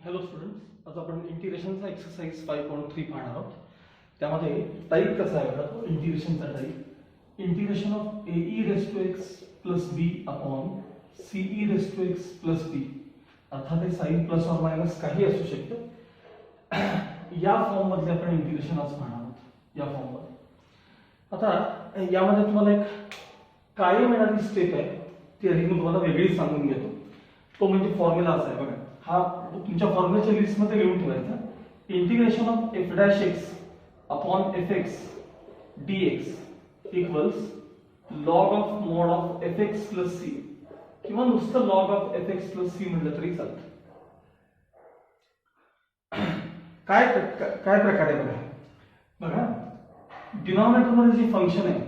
Hello students, आज आपण इंटिग्रेशनचा exercise 5.3 पाहणार आहोत. त्यामध्ये टाईप कसा आहे बघा. तो इंटिग्रेशनचा type integration of A E raise to X plus B upon C E raise to X plus B. अर्थात हे साइन प्लस ऑर मायनस काही असू शकतं. या फॉर्म मधले आपण इंटिग्रेशन आज पाहणार आहोत. या फॉर्म मध्ये आता यामध्ये तुम्हाला एक कायम येणारी स्टेप आहे, ती आधी मी तुम्हाला वेगळी सांगून घेतो. तो म्हणजे फॉर्म्युला असा आहे बघा. हा तुमच्या फॉर्म्युलाच्या लिस्ट मध्ये लिहून ठेवायचा. Integration of f dash x upon f x dx equals log of mod of F x plus c, किंवा नुसतं log of F x plus c म्हटलं तरी चालतं. काय प्रकार आहे बघा. बघा, डिनॉमिनेटर मध्ये जे फंक्शन आहे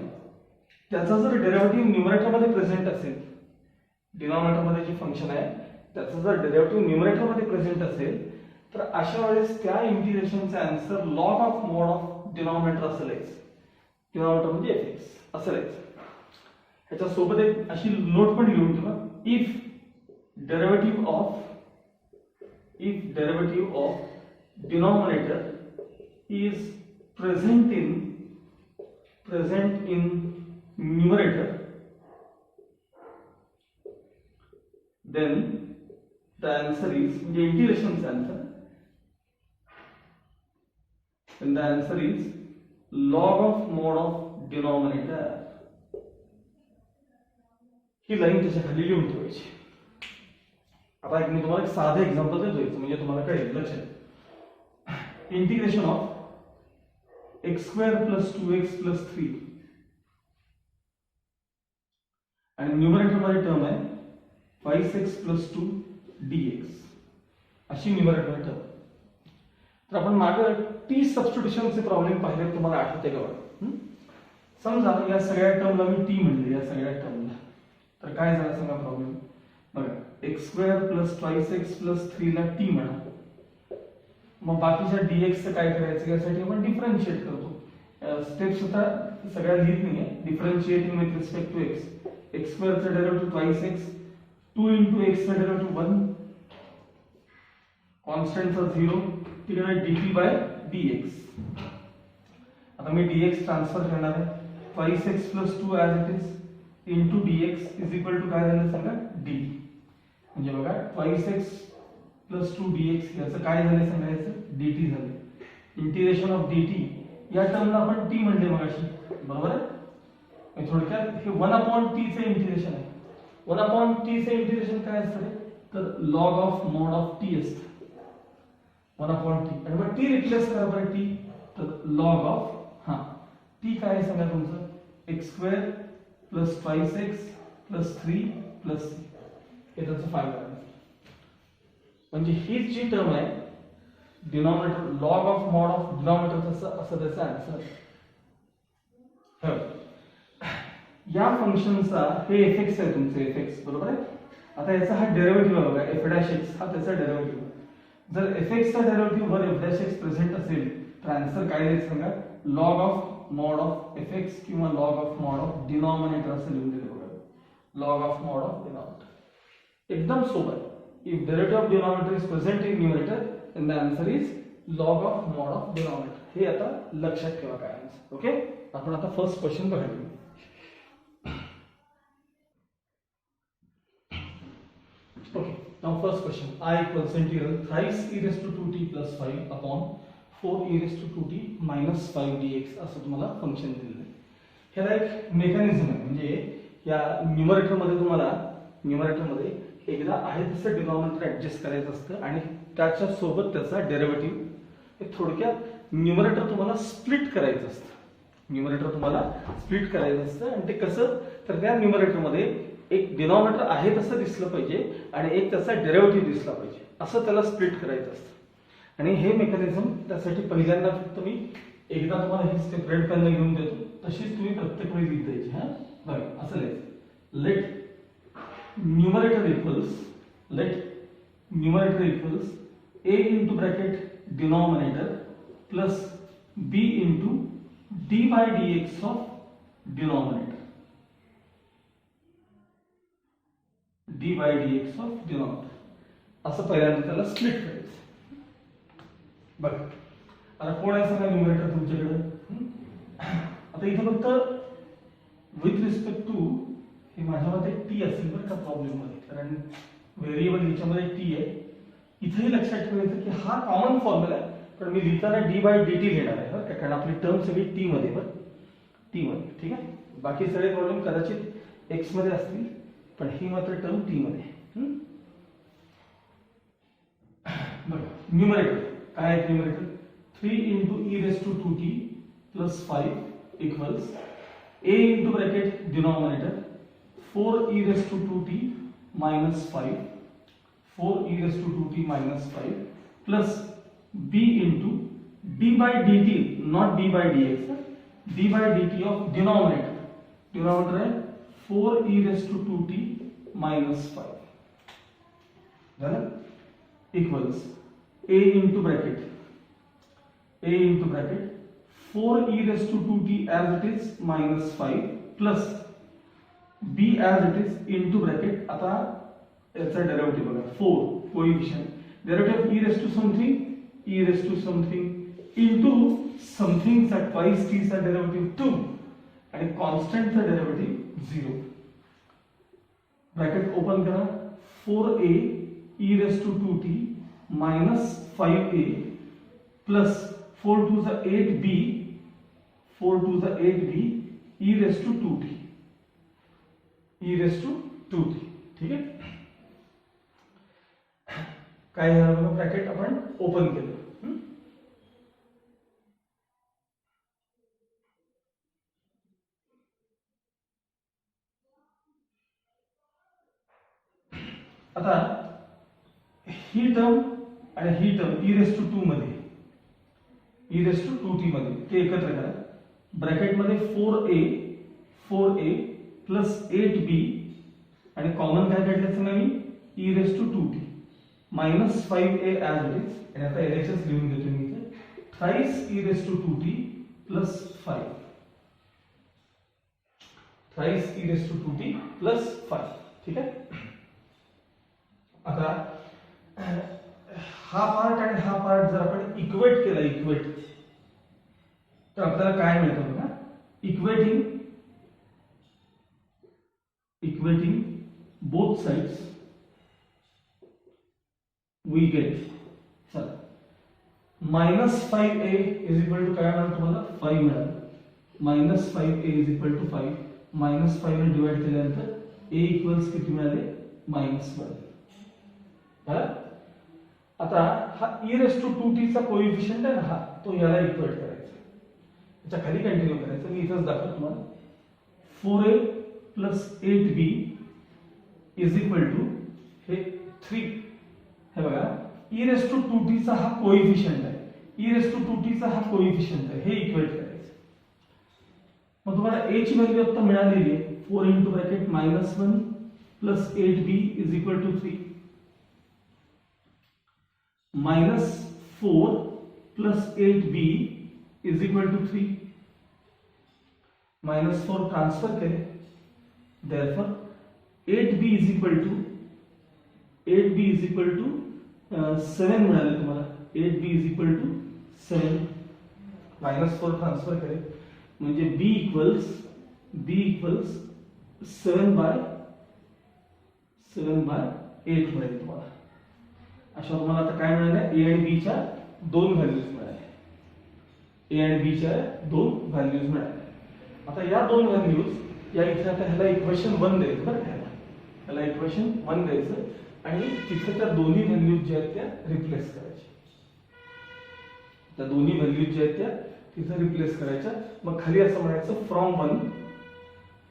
त्याचा जर डेरिव्हेटिव्ह न्यूमरेटर मध्ये प्रेझेंट असेल, डिनॉमिनेटर मध्ये जे फंक्शन आहे त्याचा जर डेरिव्हेटिव्ह न्यूमरेटर मध्ये प्रेझेंट असेल, तर अशा वेळेस त्या इंटिग्रेशनचा answer log of mod of denominator असेल. डिनॉमिनेटर म्हणजे एफ एक्स असेल. ह्याच्या सोबत एक अशी नोट पण लिहून ठेवा. If derivative of denominator is present in numerator, then the answer is the integration's answer, and the answer is log of mod of denominator. He line त्याच्या खाली लिहून ठेवायची. आता मी तुम्हाला एक साधं एक्झाम्पल देतोय, म्हणजे तुम्हाला कळेल. लक्षात, integration of x square plus 2x plus 3 आणि न्यूमरेटर मध्ये टर्म आहे 5x प्लस 2 dx, अशी न्यूमरेटर मध्ये टर्म. तर आपण मागे टी सबस्टिट्यूशनचे प्रॉब्लेम पाहिले, तुम्हाला आठवते का बघा. समजा या सगळ्या टर्मला मी टी म्हणले, या सगळ्या टर्मला, तर काय झालं सांगा प्रॉब्लेम. बघा, x square plus 5x plus 3 ला टी म्हणा. मग बाकीच्या dx काय करायचं, यासाठी आपण डिफरन्शिएट करतो. स्टेप्स आता सगळ्या लिहित नाहीये. Differentiating with respect to x. X square चा डेरिव्हेटिव्ह 2x, 2 into x चा डेरिव्हेटिव्ह 1, कॉन्स्टंटचा 0, तिकडे dt by dx. आता मी dx ट्रान्सफर करणार आहे. 5x plus 2 as it is into dx is equal to काय झालं सांगा, dt. म्हणजे बघा 5x प्लस 2 dx याचं काय झालं सांगायचं, dt झालं. इंटिग्रेशन ऑफ dt या टर्मला आपण t म्हणले मगाशी, बरोबर आहे. थोडक्यात हे 1/t चे इंटिग्रेशन आहे. 1/t चे इंटिग्रेशन काय असतं, तर log of mod of t असतं. 1/t आणि मग t रिप्लेस करा बरं. t तर लॉग ऑफ t काय सांगा तुमचं, x square plus 5x plus 3 plus c, हे त्याचं फायदा आहे. म्हणजे ही जी टर्म आहे denominator, log of mod of denominator, असं त्याचा आन्सर. या फंक्शनचा हे एफ एक्स आहे तुमचं, एफ एक्स, बरोबर आहे. आता याचा हा डेरिव्हेटिव्ह आहे बघा, एफ डॅश एक्स हा त्याचा डेरिव्हेटिव्ह. जर एफ एक्स चा डेरिव्हेटिव्ह वर एफ डॅश एक्स प्रेझेंट असेल, तर आन्सर काय द्यायचं सांगा, log of mod of F X किंवा log of mod of denominator असं लिहून दिलं बघा. Log of mod of denominator, एकदम सोपं. If derivative of denominator is present in numerator, then the answer is log of mod of denominator. हे आता लक्षात ठेवा काय आन्सर. ओके, आपण आता फर्स्ट क्वेश्चन बघूया. Okay, now first question. I equals integral thrice e raised to 2t plus 5 upon 4 e raised to 2t minus 5 dx असं तुम्हाला फंक्शन दिलेलं आहे. ह्याला एक मेकॅनिझम आहे. म्हणजे या न्यूमरेटर मध्ये तुम्हाला एकदा आहे तसं डिनॉमिनेटर ऍडजस्ट करायचं असतं आणि त्याच्या सोबत त्याचा डेरिव्हेटिव्ह. हे थोडक्यात न्यूमरेटर तुम्हाला स्प्लिट करायचं असतं. न्यूमरेटर तुम्हाला स्प्लिट करायचं असतं आणि ते कसं, तर त्या न्यूमरेटर मध्ये एक डिनॉमिनेटर आहे तसं दिसलं पाहिजे आणि एक त्याचा डेरिव्हेटिव्ह दिसला पाहिजे, असं त्याला स्प्लिट करायचं असतं. आणि हे मेकॅनिझम त्यासाठी पहिल्यांदा फक्त मी एकदा तुम्हाला ही स्टेप रेड पेन घेऊन देतो, तशीच तुम्ही प्रत्येक वेळी लिहित जायची. बघा, असं लिहायचं. Let numerator equals a into bracket denominator plus b into d by dx of denominator. dy dx of denominator असं पहिल्यांदा त्याला स्प्लिट करायचं. बघ आता कोण आहे सांगा न्यूमरेटर तुमच्याकडे. आता इथे फक्त विथ रिस्पेक्ट टू हे माझ्या मते टी असेल बरं का प्रॉब्लेम मध्ये, कारण व्हेरिएबल याच्यामध्ये टी आहे. इथेही लक्षात ठेवायचं की हा कॉमन फॉर्म्युला आहे, पण मी लिहिताना डी बाय डी टी लिहिणार आहे बरं का, कारण आपली टर्म सगळी टी मध्ये बरं, टी मध्ये. ठीक आहे, बाकी सगळे प्रॉब्लेम कदाचित एक्स मध्ये असतील, पण ही मात्र टर्म टी मध्ये. बघा न्यूमरेटर काय आहे, numerator 3 into e raised to 2t plus 5 equals a into bracket denominator 4 e raised to 2t minus 5, 4 e raised to 2t minus 5 plus b into d by dt, not d by dx, d by dt of denominator, denominator है 4 e raised to 2t minus 5 equals a into bracket 4 e raised to 2t as it is minus 5 plus b as it is into bracket. आता याचा derivative बघा 4 coefficient derivative e raised to something into something चा twice t चा derivative 2 आणि constant चा derivative 0. Bracket open करा 4a e raised to 2t minus 5a plus 4 to the 8b, 4 to the 8b e raised to 2t, e raised to 2t. ठीक आहे, काय झालं बघा, ब्रॅकेट आपण ओपन केलं. आता ही टर्म आणि ही टर्म e raised to 2 मध्ये, e raised to 2t मध्ये ते एकत्र करा. ब्रॅकेट मध्ये 4a प्लस 8b आणि कॉमन काय काढलं सांगा मी, e raised to 2t minus 5a as it is. आणि आता LHS लिहून देतो मी इथे, thrice e raised to 2t plus 5, thrice e raised to 2t plus 5. ठीक आहे, आता हा पार्ट आणि हा पार्ट जर आपण इक्वेट केला, इक्वेट, तर आपल्याला काय मिळतं बघा, equating both sides we get, चला minus 5a is equal to काय मिळालं तुम्हाला, 5 मिळालं. Minus 5a is equal to 5, minus 5 ने डिवाइड केल्यानंतर a इक्वल्स किती मिळाले, -1. आता हा e raised to 2t चा कोएफिशिएंट आहे ना, हा तो याला इक्वेट करायचा, याच्या खाली कंटिन्यू करायचं. मी इथंच दाखवतो तुम्हाला. 4a plus 8b is equal to हे 3, हे बघा e raised to 2t चा हा कोएफिशिएंट आहे, e raised to 2t चा हा कोएफिशिएंट आहे, हे इक्वेट करायचं. मग तुम्हाला a ची व्हॅल्यू आता मिळालेली आहे, 4 into bracket -1 plus 8b is equal to 3, minus 4 plus 8b is equal to 3, minus 4 transfer करें, therefore 8b is equal to 7 मिळाले तुम्हाला, 8b is equal to 7, minus 4 transfer करें म्हणजे b equals 7 by 8 मिळेल तुम्हाला. अशा तुम्हाला आता काय मिळाले, a आणि b च्या दोन व्हॅल्यूज मिळाल्या, a आणि b च्या दोन व्हॅल्यूज मिळाल्या. आता या दोन व्हॅल्यूज या इथे आता ह्याला इक्वेशन 1 द्यायचं बरं, ह्याला इक्वेशन 1 द्यायचं आणि तिथे त्या दोन्ही व्हॅल्यूज ज्या आहेत त्या रिप्लेस करायच्या, त्या दोन्ही व्हॅल्यूज ज्या आहेत त्या तिथे रिप्लेस करायच्या. मग खाली असं म्हणायचं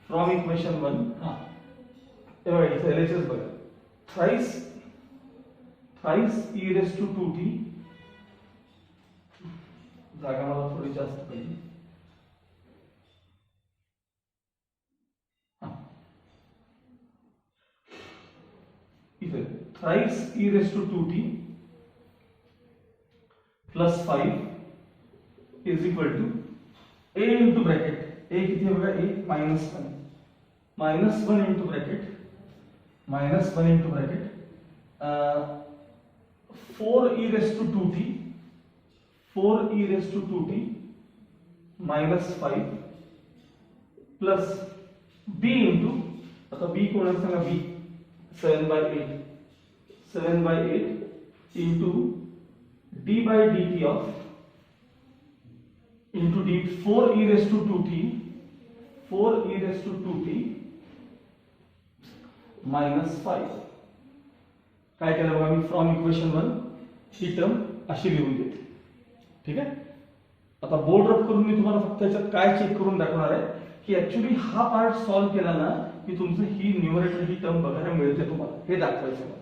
फ्रॉम इक्वेशन 1, हा तेव्हा इथे LHS बघा, thrice e raised to 2t, जागा मला थोडी जास्त पाहिजे, इथे thrice e raised to 2t plus 5 is equal to a into bracket, a किती आहे बघा, a -1 into bracket 4 e raised to 2t 4 e raised to 2t minus 5 plus b into, आता b कोण आहे सांगा, b 7 by 8 into d by dt of into d 4 e raised to 2t minus 5. काय केलं बघा मी, फ्रॉम इक्वेशन 1 ही टर्म अशी लिहून देते. ठीक आहे. आता बोर्ड रफ करून मी तुम्हाला फक्त याच्यात काय चेक करून दाखवणार आहे की ऍक्च्युली हा पार्ट सॉल्व्ह केला ना की तुमचं ही न्यूमरेटर ही टर्म बघायला मिळते तुम्हाला, हे दाखवायचं मला.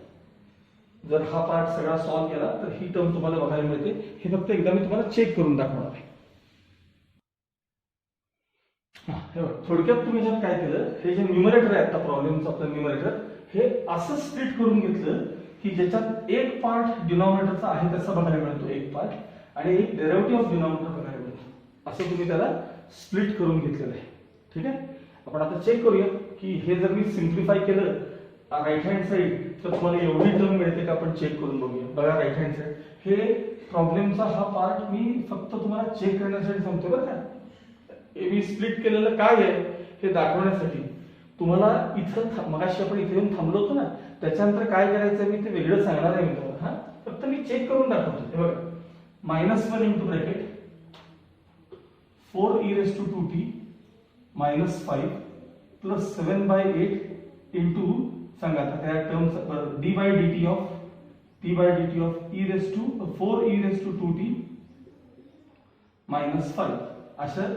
जर हा पार्ट सगळा सॉल्व्ह केला तर ही टर्म तुम्हाला बघायला मिळते. हे फक्त एकदा मी तुम्हाला चेक करून दाखवणार आहे. थोडक्यात तुम्ही जर काय केलं, हे जे न्यूमरेटर आहे आता प्रॉब्लेमचं आपलं न्यूमरेटर, हे असं स्प्लिट करून घेतलं की ज्याच्यात एक पार्ट डिनॉमिनेटरचा आहे त्याचा बघायला मिळतो एक पार्ट, आणि एक डेरिव्हेटिव्ह ऑफ डिनॉमिनेटर बघायला मिळतो. असं तुम्ही त्याला स्प्लिट करून घेतलेलं आहे. ठीक आहे. आपण आता चेक करूया की हे जर मी सिम्प्लिफाय केलं राईट हँड साइड तर तुम्हाला एवढी टर्म मिळते का, आपण चेक करून बघूया. बघा राईट हँड साइड, हे प्रॉब्लेमचा हा पार्ट मी फक्त तुम्हाला चेक करण्यासाठी सांगतो बरं का. मी स्प्लिट केलेलं काय आहे हे दाखवण्यासाठी. तुम्हाला इथं मगाशी आपण इथे येऊन थांबलो होतो ना, त्याच्यानंतर काय करायचं मी ते वेगळं सांगणार आहे मी तुम्हाला. हा फक्त मी चेक करून दाखवतो. हे बघा, -1 into bracket 4 e raised to 2t minus 5 plus 7 by 8 into सांगा आता त्या term d by dt of e raised to 4 e raised to 2t minus 5. असं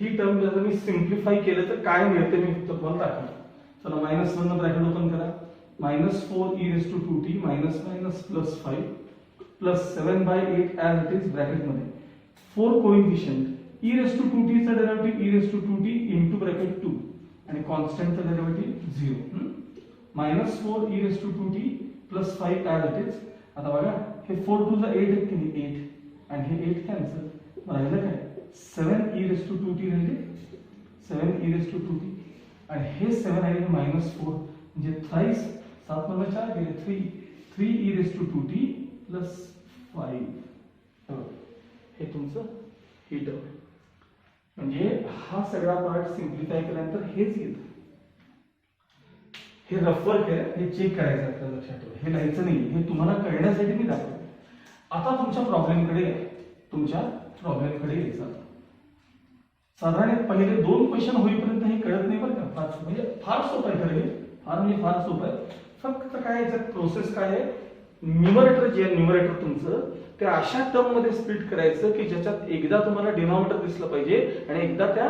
ही टर्म जर मी सिम्प्लिफाय केलं तर काय मिळते मी फक्त तुम्हाला दाखवतो. चला -1 ब्रॅकेट ओपन करा, -4 e raised to 2t minus plus 5 plus 7 by 8 as it is bracket मध्ये 4 coefficient e raised to 2t चा derivative e raised to 2t into bracket 2 आणि कॉन्स्टंट चा derivative 0. -4 e raised to 2t plus 5 as it is. आता बघा हे 4 2 8 आहे की नाही, 8 आणि हे 8 कॅन्सल, राहिलं काय 7 e raised to 2t राहिले, 7 e raised to 2t आणि हे 7 आहे -4 म्हणजे थ्राइस 7 मध्ये 4 गेले 3 e raised to 2t plus 5. हे तुमचं ही टर्म आहे. म्हणजे हा सगळा पार्ट सिम्प्लिफाय केल्यानंतर हेच येतं. हे रफर केलं, हे चेक करायचं आपल्याला लक्षात ठेवा. हे लिहायचं नाही, हे तुम्हाला कळण्यासाठी मी दाखवतो. आता तुमच्या प्रॉब्लेमकडे यायचं. साधारण पहिले 2 क्वेश्चन होईपर्यंत हे कळत नाही बरं का. म्हणजे फार सोपं आहे खरं हे, फार सोपं आहे. फक्त काय याच्यात प्रोसेस काय आहे, न्यूमरेटर तुमचं ते अशा टर्म मध्ये स्प्लिट करायचं की ज्याच्यात एकदा तुम्हाला डिनॉमिनेटर दिसलं पाहिजे आणि एकदा त्या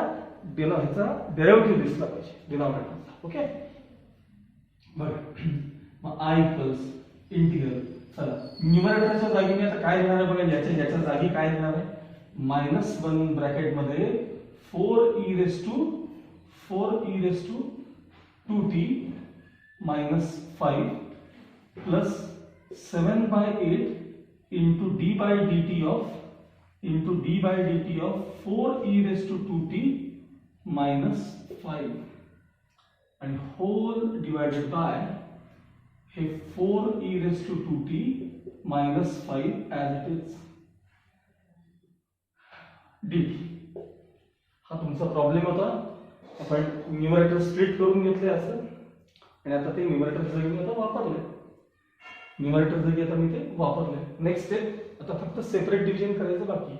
ह्याचा डेरिव्हेटिव्ह दिसला पाहिजे डिनॉमिनेटरचा. ओके. बघा मग i इक्वल्स इंटिग्रल, चला न्यूमरेटरच्या जागी मी आता काय लिहिणार आहे बघा, याच्या जागी काय लिहिणार आहे, -1 ब्रॅकेट मध्ये 4 e raised to 2t minus 5 plus 7 by 8 into d by dt of 4 e raised to 2t minus 5 and whole divided by हे 4 e raised to 2t minus 5 as it is dt. हा तुमचा problem होता. आपण numerator split करून घेतले असं आणि आता ते न्यूमरेटर जागी मी आता वापरले. नेक्स्ट स्टेप, आता फक्त सेपरेट डिव्हिजन करायचं बाकी.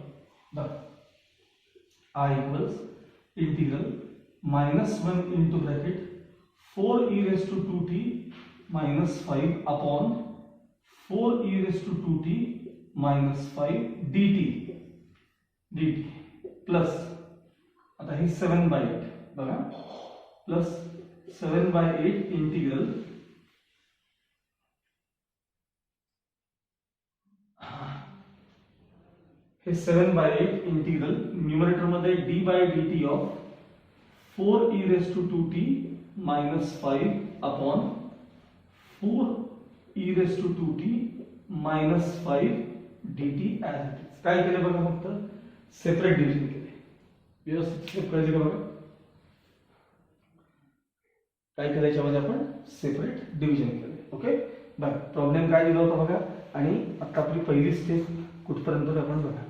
बघा i equals integral -1 into bracket 4 e raised to 2t minus 5 upon 4 e raised to 2t minus 5 dt plus आता हे 7 by 8 बघा प्लस 7 by 8 इंटिग्रल हे 7 by 8 इंटिग्रल न्यूमरेटर मध्ये d by dt of 4 e raised to 2t minus 5 upon 4 e raised to 2t minus 5 dt as it is. काय केलं बघा, फक्त separate division केले. व्यवस्थित कळले का बघा काय करायच्या मध्ये आपण सेपरेट डिव्हिजन केले. ओके. बघा प्रॉब्लेम काय दिला होता बघा, आणि आता आपली पहिली स्टेप कुठपर्यंत आपण बघा.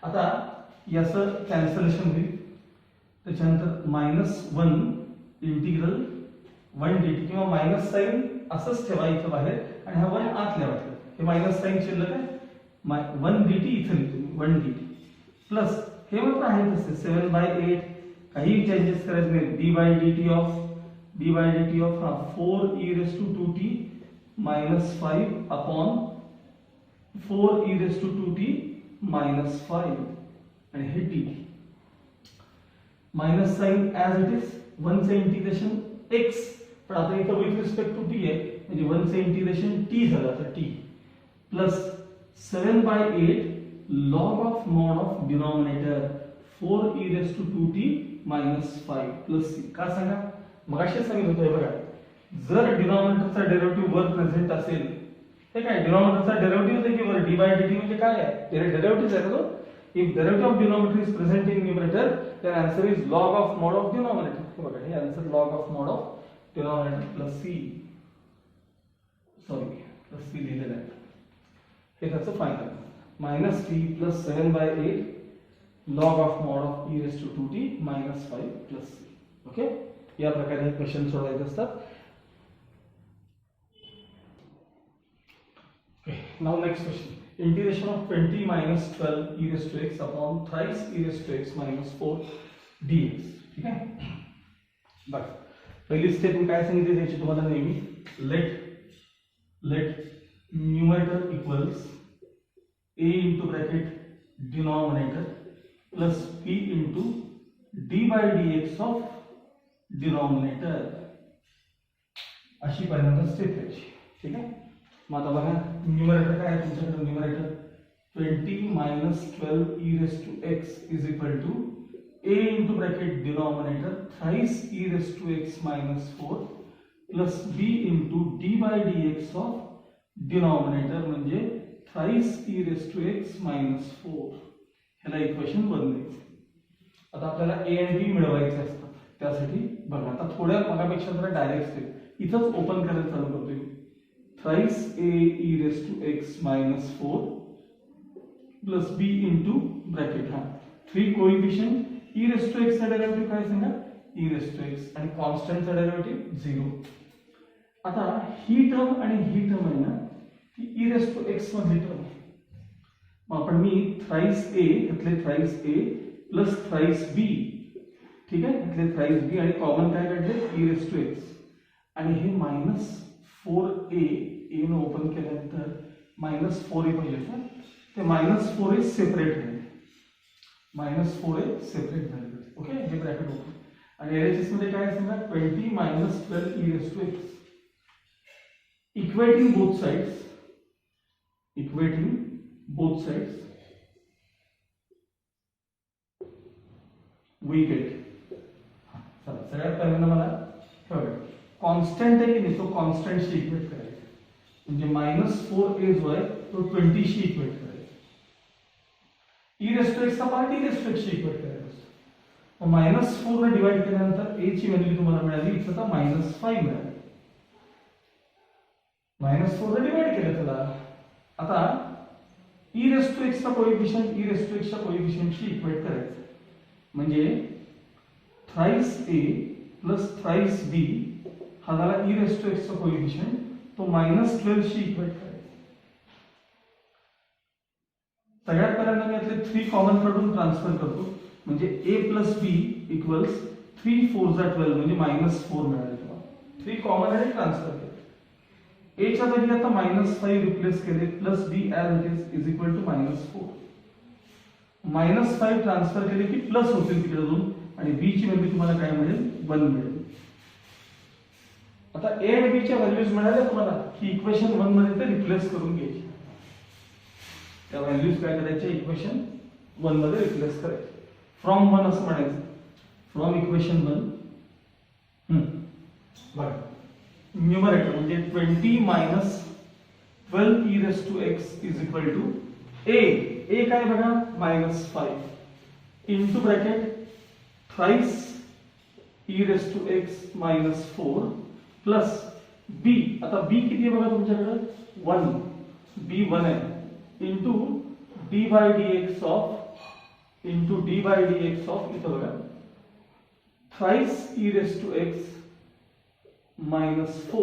आता याचं कॅन्सलेशन होईल, त्याच्यानंतर -1 इंटिग्रल 1 dt किंवा मायनस साइन असंच ठेवा इथं बाहेर आणि हा 1 आत लिहा वाटतं. हे मायनस साइन शिल्लक आहे, 1 dt इथं लिहितो 1 dt प्लस हे मात्र आहे तसे 7/8 काही चेंजेस करायचे नाही. d/dt of 4e⁻²t -5 upon 4e⁻²t -5 आणि हे dt minus sine as it is 1 चे इंटिग्रेशन x, पण आता इथं विथ रिस्पेक्ट टू t आहे म्हणजे 1 चे इंटिग्रेशन t झालं तर t plus 7/8 log of mod of denominator 4e⁻²t -5 plus c. का सांगा, मगाशी सांगितलं होतं बघा, जर डिनॉमिनेटरचा डेरिव्हेटिव्ह वर प्रेझेंट असेल, हे काय डिनॉमिनेटरचा डेरिव्हेटिव्ह आहे की वर d/dt म्हणजे काय आहे, डेरिव्हेटिव्ह आहे तो. If derivative of denominator is present in numerator, then answer is log of mod of denominator. हे बघा, हे answer log of mod of denominator plus c. Sorry, plus c लिहिलेलं आहे. हे त्याचं final -t plus 7/8 log of mod of e⁻²t -5 plus c. Okay, या प्रकारे हे क्वेश्चन सोडवायचे असतात. Okay, now next question. Integration of 20 minus 12 e⁻x upon thrice e⁻x minus 4 dx. ठीक आहे, बघ पहिली स्टेप मी काय सांगितली त्याची तुम्हाला नेहमी, let numerator equals a into bracket denominator plus p into d/dx of denominator, अशी पहिल्यांदा स्टेप द्यायची. ठीक आहे, मग आता बघा न्यूमरेटर काय आहे तुमच्याकडे, numerator 20 minus 12 e⁻x is equal to a into bracket denominator thrice e⁻x minus 4 plus b into d/dx of denominator म्हणजे thrice e⁻x minus 4. ह्याला इक्वेशन 1 द्यायचं. आता आपल्याला a आणि b मिळवायचे असतात, त्यासाठी बघा आता थोड्या मगापेक्षा जरा डायरेक्ट स्टेप इथंच ओपन करायला चालू करतोय. thrice a e⁻x minus 4 plus b into bracket हा 3 कोएफिशिएंट e⁻x चा डेरिव्हेटिव्ह काय सांगा, e⁻x आणि कॉन्स्टंट चा डेरिव्हेटिव्ह 0. आता ही टर्म आणि ही टर्म आहे ना, ती e⁻x मधली टर्म आहे. मग आपण मी thrice a घेतले, thrice a plus thrice b, ठीक आहे, घेतले thrice b आणि कॉमन काय काढले e⁻x आणि हे -4a a ने ओपन केल्यानंतर -4a पाहिजे तर ते -4a सेपरेट राहील, -4a सेपरेट राहील. ओके, हे ब्रॅकेट ओपन आणि एलएचएस मध्ये काय सांगा 20 minus 12 e⁻x equating both sides we get. चला सगळ्यात पहिल्यांदा मला ठेवा कॉन्स्टंट आहे की नाही, तो कॉन्स्टंटशी इक्वेट करायचा म्हणजे -4a जो आहे तो 20 शी इक्वेट करायचा. e⁻x चा पार्ट e⁻x शी इक्वेट करायचा. मग -4 ने डिवाइड केल्यानंतर a ची व्हॅल्यू तुम्हाला मिळाली, इथं आता -5 मिळाली. -4 ने डिवाइड केलं त्याला. आता e⁻x चा कोएफिशिएंट e⁻x च्या कोएफिशिएंटशी इक्वेट करायचं म्हणजे thrice a plus thrice b हा झाला e⁻x चा कोएफिशिएंट, तो -12 शी इक्वेट करायचा. सगळ्यात पहिल्यांदा मी यातले 3 कॉमन काढून ट्रान्सफर करतो म्हणजे a plus b इक्वल्स 3 4 जा 12 म्हणजे -4 मिळाले. तुम्हाला 3 कॉमन आहे ट्रान्सफर केले. a च्या जागी आता -5 रिप्लेस केले plus b as it is equal to -4. -5 transfer केले की प्लस होतील तिकडे दोन आणि b ची व्हॅल्यू तुम्हाला काय मिळेल 1 मिळेल. आता a आणि b च्या व्हॅल्यूज मिळाल्या तुम्हाला की इक्वेशन 1 मध्ये ते रिप्लेस करून घ्यायचे. त्या व्हॅल्यूज काय करायचे इक्वेशन 1 मध्ये रिप्लेस करायचे. फ्रॉम 1 असं म्हणायचं, फ्रॉम इक्वेशन 1 बघा न्यूमरेटर म्हणजे 20 minus 12 e⁻x is equal to a काय बघा -5 into bracket thrice e⁻x minus 4 plus b. आता b किती आहे बघा तुमच्याकडे 1, b 1 आहे into d by d x of इथं बघा thrice E raise to x minus 4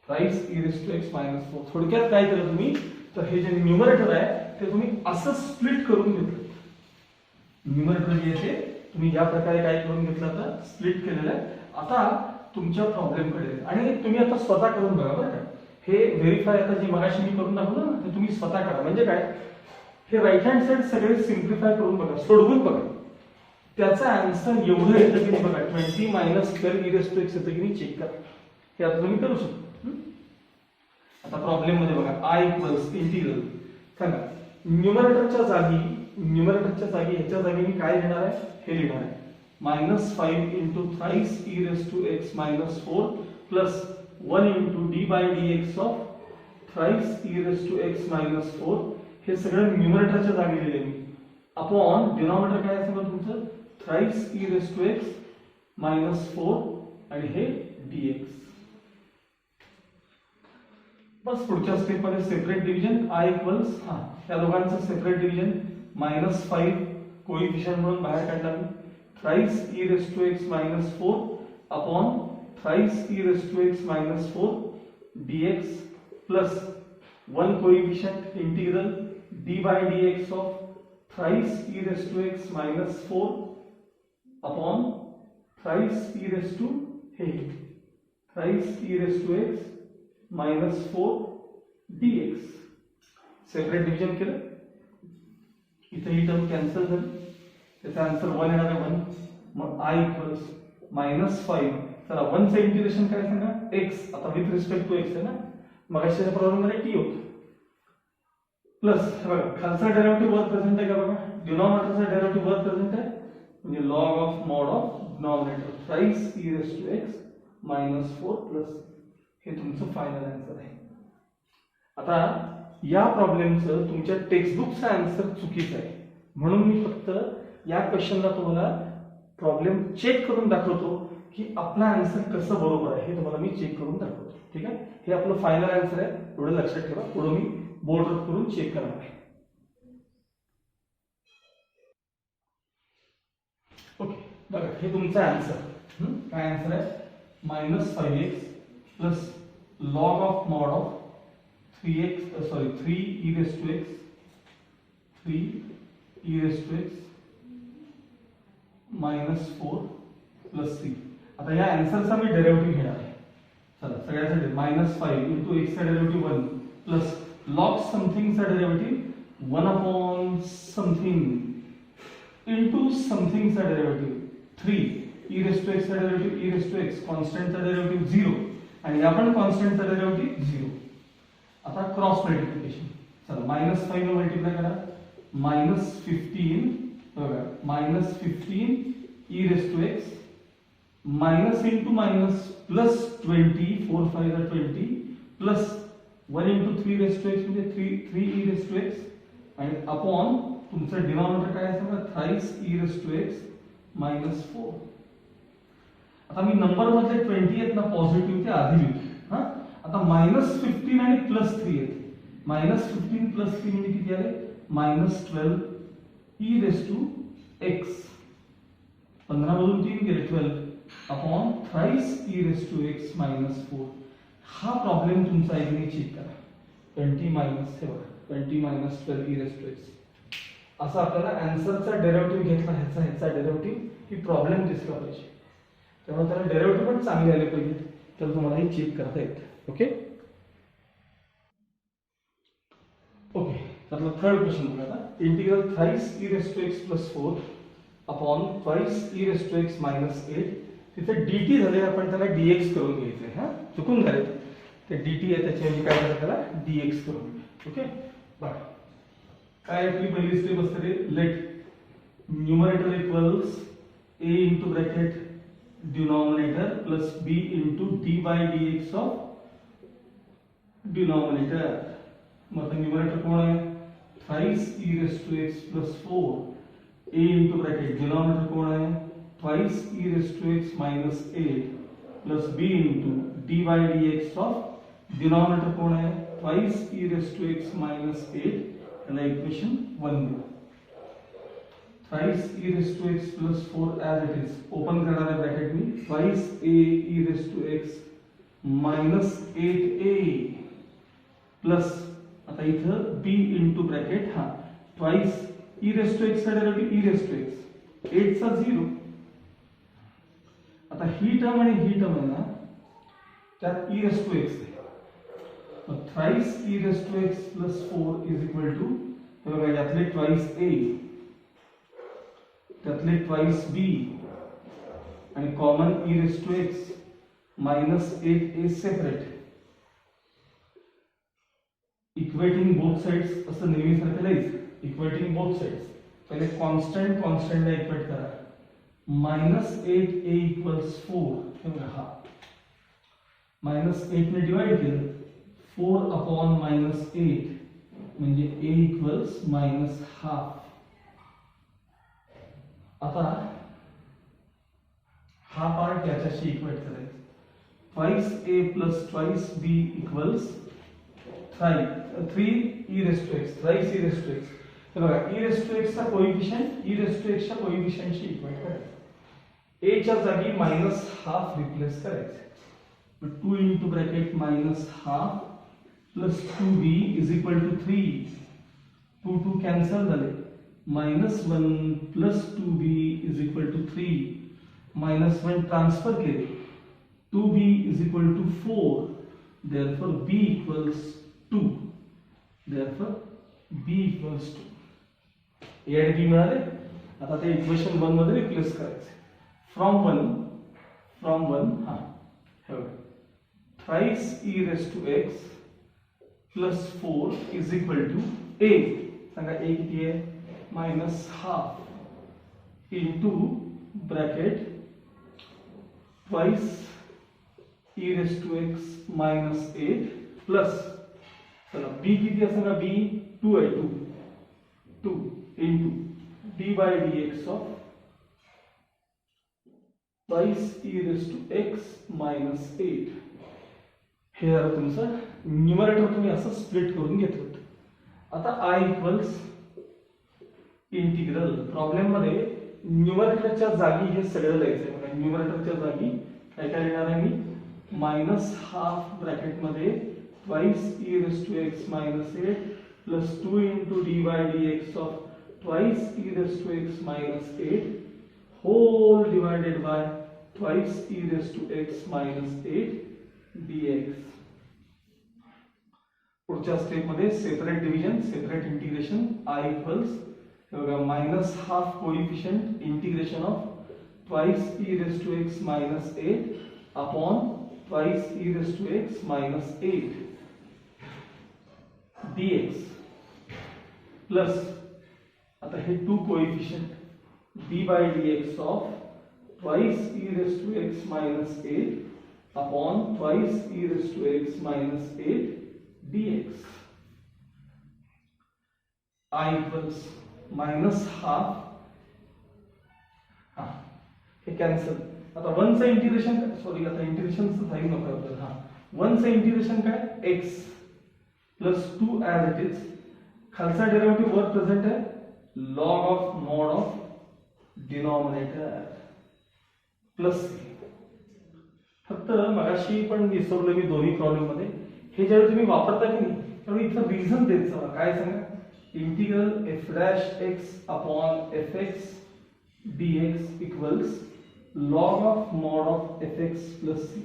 thrice E raise to x minus 4. थोडक्यात काय केलं तुम्ही तर हे जे न्यूमरेटर आहे ते तुम्ही असं स्प्लिट करून घेतलं. न्यूमरेटर जे आहे ते तुम्ही या प्रकारे काय करून घेतलं तर स्प्लिट केलेलं आहे. आता तुमच्या प्रॉब्लेमकडे आणि तुम्ही आता स्वतः करून बघा बरं का. हे व्हेरीफाय आता जे मगाशी मी करून दाखवलं ना ते तुम्ही स्वतः करा. म्हणजे काय हे राईट हँड साइड सगळे सिम्प्लिफाय करून बघा, सोडवून बघा. त्याचा आन्सर एवढं येतं की नाही बघा 20 minus 12 e raise to x येतं की नाही चेक करा. हे आता तुम्ही करू शकता. आता प्रॉब्लेम मध्ये बघा आय इक्वल्स इंटिग्रल सांगा न्यूमरेटरच्या जागी ह्याच्या जागी मी काय लिहिणार आहे हे लिहिणार आहे -5 into thrice E raise to x minus 4 plus 1 into d by d x of thrice E raise to x minus 4. हे सगळं न्यूमरेटरच्या जागी लिहिले मी अपॉन डिनॉमिनेटर काय असेल तुमचं thrice E raise to x minus 4 आणि हे dx. बस पुढच्या स्टेप मध्ये सेपरेट डिव्हिजन आय इक्वल्स ह्या दोघांचं सेपरेट डिव्हिजन -5 कोएफिशिएंट म्हणून बाहेर काढला मी thrice E raise to x minus 4 upon thrice E raise to x minus 4 dx plus 1 coefficient integral d by dx of thrice e raised to x minus 4 upon thrice e raised to x minus 4 dx. Separate division केलं इथे ही term cancel झाली त्याचा answer 1 येणार आहे 1. मग i equals -5 चला 1 चं integration काय सांगा x आता विथ रिस्पेक्ट टू x आहे ना मगाशीच्या प्रॉब्लेम मध्ये t होतं प्लस बघा खालचा डेरिव्हेटिव्ह वर प्रेझेंट आहे का बघा डिनॉमिनेटरचा डेरिव्हेटिव्ह वर प्रेझेंट आहे म्हणजे log of mod of denominator thrice E raise to x minus 4 plus हे तुमचं फायनल आन्सर आहे. आता या प्रॉब्लेमचं तुमच्या टेक्स्टबुकचा आन्सर चुकीचा आहे म्हणून मी फक्त या क्वेश्चनला तुम्हाला प्रॉब्लेम चेक करून दाखवतो की आपला आन्सर कसं बरोबर आहे हे तुम्हाला मी चेक करून दाखवतो. ठीक आहे हे आपलं फायनल आन्सर आहे एवढं लक्षात ठेवा. पुढे मी बोर्ड करून चेक करणार आहे. ओके बघा हे तुमचा आन्सर काय आन्सर आहे -5x plus log of mod of 3 e raised to x minus 4 plus 3. आता या आन्सरचा मी डेरिव्हेटिव्ह घेणार आहे. चला सगळ्यासाठी -5 इंटू x चा डेरिव्हेटिव्ह 1 प्लस log something चा derivative 1 upon something into something चा derivative 3 e raised to x चा derivative e raised to x constant चा डेरिव्हेटिव्ह 0 आणि या पण कॉन्स्टंट चा डेरिव्हेटिव्ह 0. आता क्रॉस मल्टिप्लिकेशन चला -5 ने मल्टिप्लाय करा -15 बघा -15 e raised to x minus into minus plus 20 4 5 are 20 plus 1 into 3 raised to x म्हणजे 3 e raised to x आणि अपॉन तुमचं डिनॉमिनेटर काय असेल thrice e raised to x minus 4. आता मी नंबर मधले 20 आहेत ना पॉझिटिव्ह ते आधी लिहितो आता -15 आणि +3 आहेत -15 + 3 म्हणजे किती आले -12 e raised to x 15 मधून 3 गेले 12 upon thrice e raised to x -4. हा प्रॉब्लेम तुमचा एकने चेक करा 20 मायनस हे बघा 20 minus 12 e raised to x असा आपल्याला आन्सरचा डेरिव्हेटिव्ह घेतला ह्याचा डेरिव्हेटिव्ह ही प्रॉब्लेम दिसला पाहिजे तेव्हा त्याला डेरिव्हेटिव्ह पण चांगले आले पाहिजे तर तुम्हाला हे चेक करता येतं. ओके ओके तर थर्ड क्वेश्चन बघा आता integral thrice e raised to x + 4 upon thrice e raised to x -8 तिथे dt झाले आपण त्याला dx करून घ्यायचंय चुकून झाले ते dt आहे त्याच्याऐवजी काय करायचं त्याला dx करून घ्या. ओके बघा काय आपली पहिली स्टेप असते let numerator equals a into bracket denominator plus b into d by dx of denominator. मतलब न्यूमरेटर कौन है thrice e raised to x plus 4 a into bracket denominator कौन है twice e raised to x minus 8 plus b into d by dx of denominator कोण आहे twice e raised to x minus 8 याला equation 1 देऊ twice e raised to x plus 4 as it is open करणार आहे bracket me twice a e raised to x minus 8a plus आता इथं b into bracket हा twice e raised to x चा derivative e raised to x 8 चा 0 आता ही term आणि ही term आहे ना त्यात e raised to x आहे मग thrice e raised to x plus 4 is equal to हे बघा यातले twice a त्यातले twice b आणि common e raised to x minus 8a separate equating both sides असं नेहमीसारखं लिहायचं इक्वेटिंग बोथ साइड्स पहिले कॉन्स्टंट कॉन्स्टंटला इक्वेट करा -8a equals 4 हे बघा हा -8 ने डिवाइड केलं 4 upon -8 म्हणजे a equals -half आता हा पार्ट याच्याशी इक्वेट करायचा twice a plus twice b equals 3 e raised to x thrice e raised to x हे बघा e raised to x चा coefficient e raised to x च्या कोएफिशिएंटशी इक्वेट करायचा a च्या जागी -half रिप्लेस करायचं 2 into bracket -half plus 2b is equal to 3 2 cancel झाले -1 plus 2b is equal to 3 -1 transfer केले 2b is equal to 4 therefore b equals 2 therefore b equals 2 a आणि b मिळाले आता ते इक्वेशन 1 मध्ये रिप्लेस करायचे from 1 हा हे बघा thrice e raised to x plus 4 is equal to a सांगा a किती आहे -half into bracket twice e raised to x minus 8 plus चला b किती आहे सांगा b 2 आहे 2 into d by dx of twice e raised to x minus 8 हे जरा तुमचं न्यूमरेटर तुम्ही असं स्प्लिट करून घेतलं आता i इक्वल्स इंटिग्रल प्रॉब्लेम मध्ये न्यूमरेटरच्या जागी हे सगळं लिहायचं आहे बघा न्यूमरेटरच्या जागी काय काय लिहिणार आहे मी -half ब्रॅकेट मध्ये twice e raised to x minus 8 plus 2 into d by dx of twice e raised to x minus 8 whole divided by twice e raised to x minus 8 dx पुढच्या स्टेप मध्ये separate division separate integration i equals हे बघा -half coefficient integration of twice e raised to x minus 8 upon twice e raised to x minus 8 dx plus आता हे 2 coefficient d by dx of twice e raised to x minus 8 upon twice e raised to x minus 8 dx I equals -half हा हे cancel आता 1 चं integration sorry आता इंटिग्रेशनचं जाईल नको आपल्याला हा 1 चं इंटिग्रेशन काय x plus 2 as it is खालचा डेरिव्हेटिव्ह वर प्रेझेंट आहे log of mod of denominator plus फक्त मगाशी पण विसरलो मी दोन्ही प्रॉब्लेम मध्ये हे ज्यावेळी तुम्ही वापरता की नाही त्यावेळी इथं रिझन देत जावा काय सांगा integral f dash x upon fx dx equals log of mod of fx plus c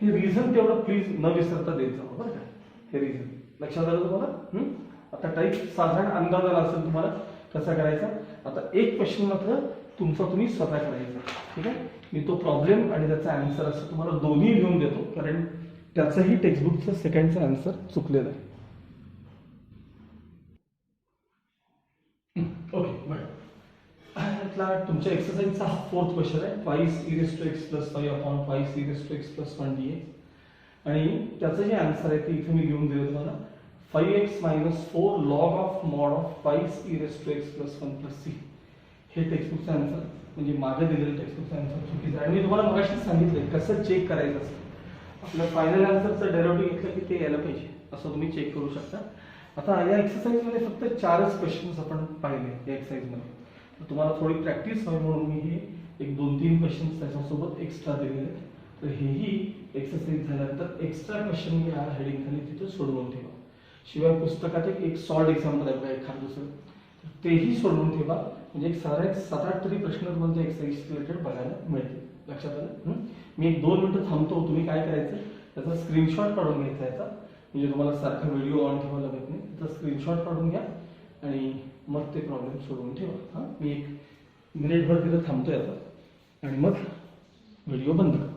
हे रिझन तेवढं प्लीज न विसरता देत जावा बरं का हे रिझन लक्षात आलं तुम्हाला आता टाईप साधारण अंदाज आला असेल तुम्हाला कसा करायचा आता एक क्वेश्चन मात्र तुमचा तुम्ही स्वतः करायचा ठीक आहे मी तो प्रॉब्लेम आणि त्याचा आन्सर असं तुम्हाला दोन्ही लिहून देतो कारण त्याचंही टेक्स्टबुकचं सेकंडचं आन्सर चुकलेलं आहे ओके बरं तुमच्या एक्सरसाइजचा 4th क्वेश्चन आहे twice e raised to x plus 5 upon twice e raised to x plus 1 dx आणि त्याचं जे आन्सर आहे ते इथे मी लिहून दिलं तुम्हाला 5x minus 4 log of mod of twice e raised to x plus 1 plus c हे टेक्स्टबुकचं आन्सर म्हणजे माझं दिलेलं टेक्स्टबुकचं आन्सर चुकीचं आहे आणि मी तुम्हाला मगाशी सांगितलं कसं चेक करायचं असतं आपल्या फायनल आन्सरचं डेरिव्हेटिव्ह घेतलं की ते यायला पाहिजे, असं तुम्ही चेक करू शकता. आता या एक्सरसाइजमध्ये फक्त 4च क्वेश्चन्स आपण पाहिले या एक्सरसाइजमध्ये. तर तुम्हाला थोडी प्रॅक्टिस व्हावी म्हणून मी हे एक 2-3 क्वेश्चन्स त्याच्यासोबत एक्स्ट्रा दिलेले आहेत. तर हेही एक्सरसाइज झाल्यानंतर एक्स्ट्रा क्वेश्चन या हेडिंग खाली तिथे सोडवून ठेवा. शिवाय पुस्तकात एक सॉल्ड एक्झाम्पल आहे बघा एखादं दुसरं, तर तेही सोडवून ठेवा. म्हणजे एक साधारण 7-8 तरी प्रश्न तुम्हाला एक्सरसाइज रिलेटेड बघायला मिळतील. लक्षात आलं? मी एक 2 मिनिटं थांबतो. तुम्ही काय करायचं, त्याचा स्क्रीनशॉट काढून घ्यायचा याचा, म्हणजे तुम्हाला सारखा व्हिडिओ ऑन ठेवावा लागत नाही. त्याचा स्क्रीनशॉट काढून घ्या आणि मग ते प्रॉब्लेम सोडवून ठेवा. मी एक मिनिटभर तिथं थांबतोय आता आणि मग व्हिडिओ बंद करतो.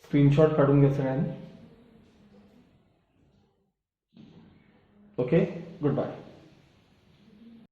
स्क्रीनशॉट काढून घ्या सगळ्यांनी. Okay, good bye.